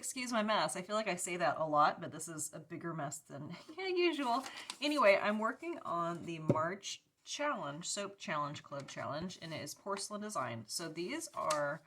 excuse my mess. I feel like I say that a lot, but this is a bigger mess than usual. Anyway, I'm working on the March challenge, soap challenge, club challenge, and it is porcelain design. So these are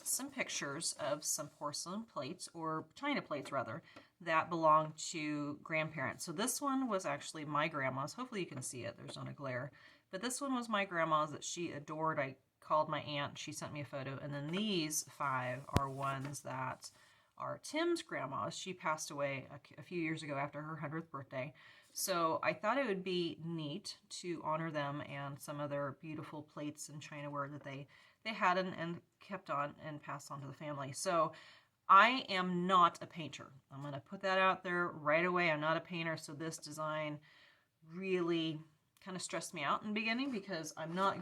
some pictures of some porcelain plates, or china plates rather, that belong to grandparents. So this one was actually my grandma's. Hopefully you can see it, there's not a glare. But this one was my grandma's that she adored. I called my aunt, she sent me a photo. And then these 5 are ones that are Tim's grandma's. She passed away a few years ago after her 100th birthday. So I thought it would be neat to honor them and some other beautiful plates and chinaware that they had and kept on and passed on to the family. So I am not a painter. I'm going to put that out there right away. I'm not a painter, so this design really kind of stressed me out in the beginning because I'm not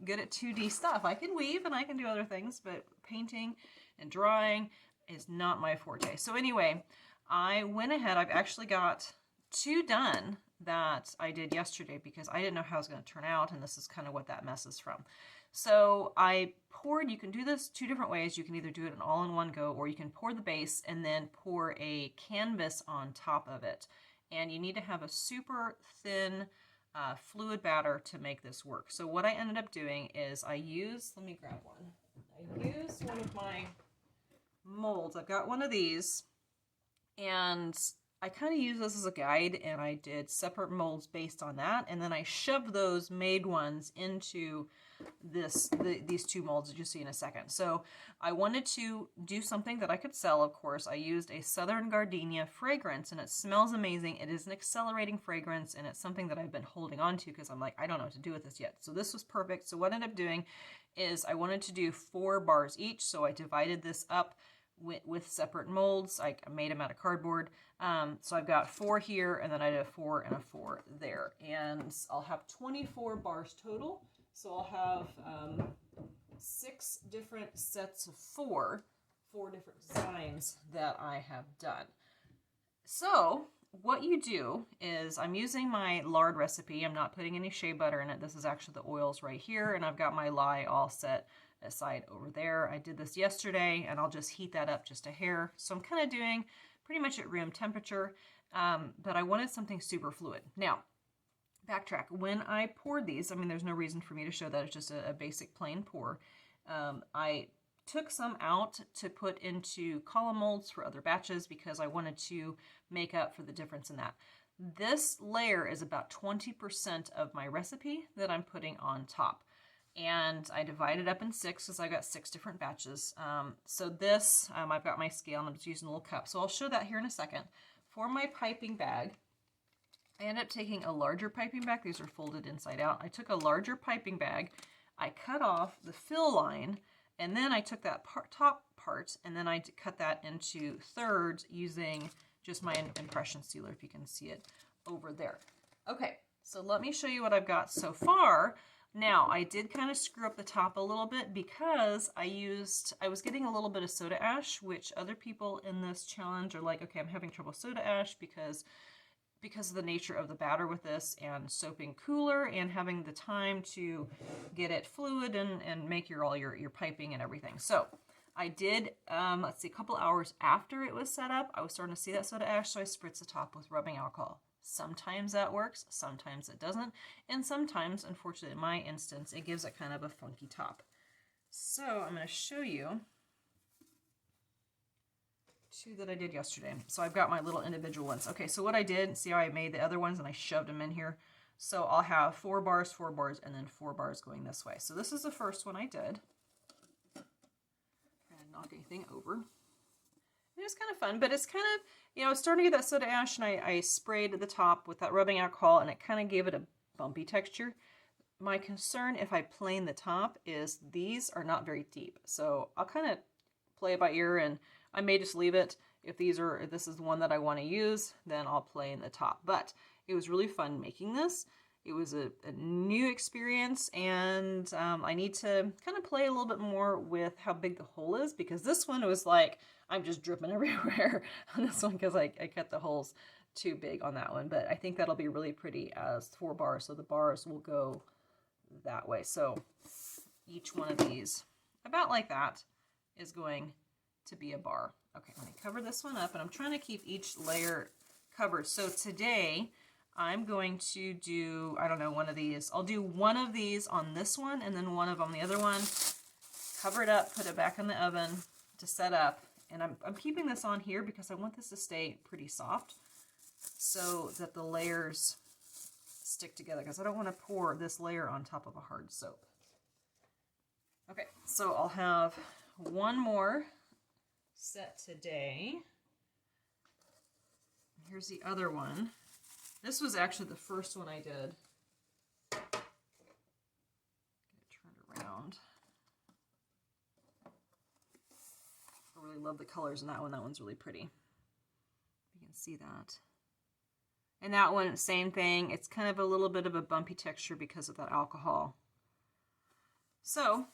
good at 2D stuff. I can weave and I can do other things, but painting and drawing is not my forte. So anyway, I went ahead. I've actually got 2 done that I did yesterday because I didn't know how it was going to turn out, and this is kind of what that mess is from. So I poured, you can do this 2 different ways. You can either do it all in one go, or you can pour the base and then pour a canvas on top of it. And you need to have a super thin fluid batter to make this work. So what I ended up doing is I used, let me grab one. I used one of my molds. I've got one of these, and I kind of use this as a guide, and I did separate molds based on that, and then I shoved those made ones into these 2 molds that you'll see in a second. So I wanted to do something that I could sell, of course. I used a Southern Gardenia fragrance, and it smells amazing. It is an accelerating fragrance, and it's something that I've been holding on to because I'm like, I don't know what to do with this yet. So this was perfect. So what I ended up doing is I wanted to do 4 bars each, so I divided this up with separate molds. I made them out of cardboard. So I've got 4 here, and then I did a 4 and a 4 there. And I'll have 24 bars total. So I'll have 6 different sets of 4 different designs that I have done. So what you do is, I'm using my lard recipe. I'm not putting any shea butter in it. This is actually the oils right here, and I've got my lye all set aside over there. I did this yesterday, and I'll just heat that up just a hair. So I'm kind of doing pretty much at room temperature, but I wanted something super fluid. Now, backtrack. When I poured these, I mean, there's no reason for me to show that. It's just a basic plain pour. I took some out to put into column molds for other batches because I wanted to make up for the difference in that. This layer is about 20% of my recipe that I'm putting on top. And I divided up in 6 because I got 6 different batches. So this, I've got my scale, and I'm just using a little cup. So I'll show that here in a second. For my piping bag, I ended up taking a larger piping bag. These are folded inside out. I took a larger piping bag. I cut off the fill line, and then I took that top part, and then I cut that into thirds using just my impression sealer, if you can see it over there. Okay, so let me show you what I've got so far. Now, I did kind of screw up the top a little bit because I was getting a little bit of soda ash, which other people in this challenge are like, okay, I'm having trouble with soda ash because of the nature of the batter with this, and soaping cooler and having the time to get it fluid and make all your piping and everything. So I did, let's see, a couple hours after it was set up, I was starting to see that soda ash, so I spritzed the top with rubbing alcohol. Sometimes that works, sometimes it doesn't, and sometimes, unfortunately in my instance, it gives it kind of a funky top. So I'm going to show you 2 that I did yesterday. So I've got my little individual ones. Okay, so what I did, see how I made the other ones and I shoved them in here? So I'll have 4 bars, and then 4 bars going this way. So this is the first one I did. Trying to knock anything over. It was kind of fun, but it's kind of, you know, it's starting to get that soda ash, and I sprayed the top with that rubbing alcohol, and it kind of gave it a bumpy texture. My concern, if I plane the top, is these are not very deep. So I'll kind of play it by ear, and I may just leave it. If this is the one that I want to use, then I'll plane the top. But it was really fun making this. It was a new experience, and I need to kind of play a little bit more with how big the hole is, because this one was like, I'm just dripping everywhere on this one because I cut the holes too big on that one. But I think that'll be really pretty as 4 bars, so the bars will go that way. So each one of these, about like that, is going to be a bar. Okay, I'm going to cover this one up, and I'm trying to keep each layer covered. So today, I'm going to do, I don't know, one of these. I'll do one of these on this one, and then one on the other one. Cover it up, put it back in the oven to set up. And I'm keeping this on here because I want this to stay pretty soft so that the layers stick together, because I don't want to pour this layer on top of a hard soap. Okay, so I'll have one more set today. Here's the other one. This was actually the first one I did. Get it turned around. I really love the colors in that one. That one's really pretty. You can see that. And that one, same thing. It's kind of a little bit of a bumpy texture because of that alcohol. So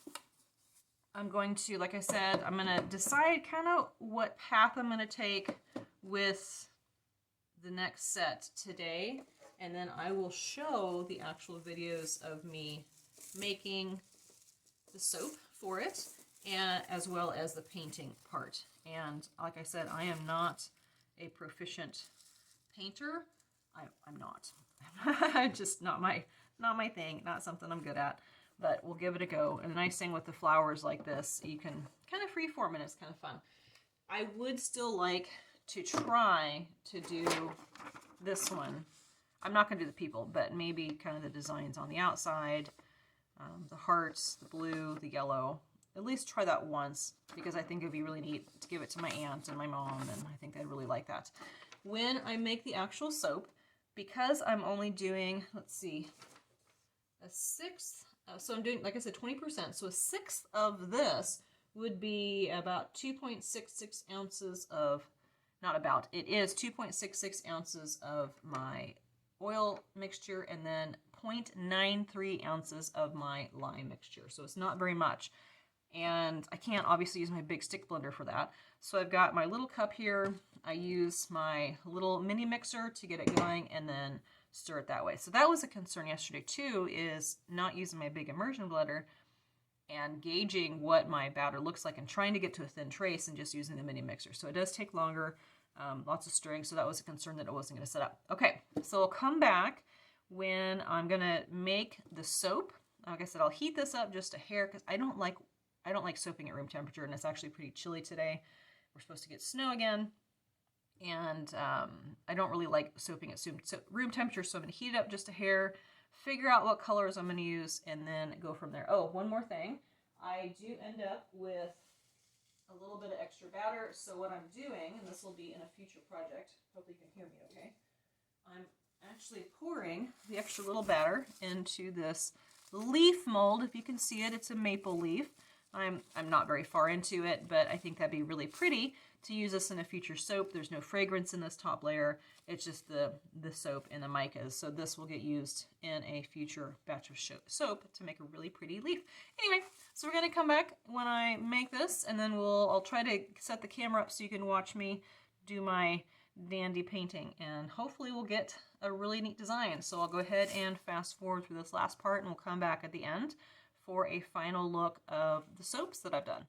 I'm going to, like I said, I'm going to decide kind of what path I'm going to take with the next set today. And then I will show the actual videos of me making the soap for it, and as well as the painting part. And like I said, I am not a proficient painter. I'm not. Just not my thing, not something I'm good at. But we'll give it a go. And the nice thing with the flowers like this, you can kind of freeform it. It's kind of fun. I would still like to try to do this one. I'm not going to do the people, but maybe kind of the designs on the outside, the hearts, the blue, the yellow. At least try that once, because I think it'd be really neat to give it to my aunt and my mom, and I think they'd really like that. When I make the actual soap, because I'm only doing, let's see, a sixth, so I'm doing, like I said, 20%, so a sixth of this would be about 2.66 ounces of, not about, it is 2.66 ounces of my oil mixture, and then 0.93 ounces of my lime mixture. So it's not very much. And I can't obviously use my big stick blender for that. So I've got my little cup here. I use my little mini mixer to get it going and then stir it that way. So that was a concern yesterday too, is not using my big immersion blender and gauging what my batter looks like and trying to get to a thin trace and just using the mini mixer. So it does take longer, lots of stirring. So that was a concern that it wasn't going to set up. Okay, so I'll come back when I'm going to make the soap. Like I said, I'll heat this up just a hair because I don't like soaping at room temperature, and it's actually pretty chilly today. We're supposed to get snow again, and I don't really like soaping at room temperature, so I'm going to heat it up just a hair, figure out what colors I'm going to use, and then go from there. Oh, one more thing. I do end up with a little bit of extra batter, so what I'm doing, and this will be in a future project, hopefully you can hear me okay, I'm actually pouring the extra little batter into this leaf mold. If you can see it, it's a maple leaf. I'm not very far into it, but I think that'd be really pretty to use this in a future soap. There's no fragrance in this top layer. It's just the soap and the micas. So this will get used in a future batch of soap to make a really pretty leaf. Anyway, so we're going to come back when I make this, and then I'll try to set the camera up so you can watch me do my dandy painting, and hopefully we'll get a really neat design. So I'll go ahead and fast forward through this last part, and we'll come back at the end for a final look of the soaps that I've done.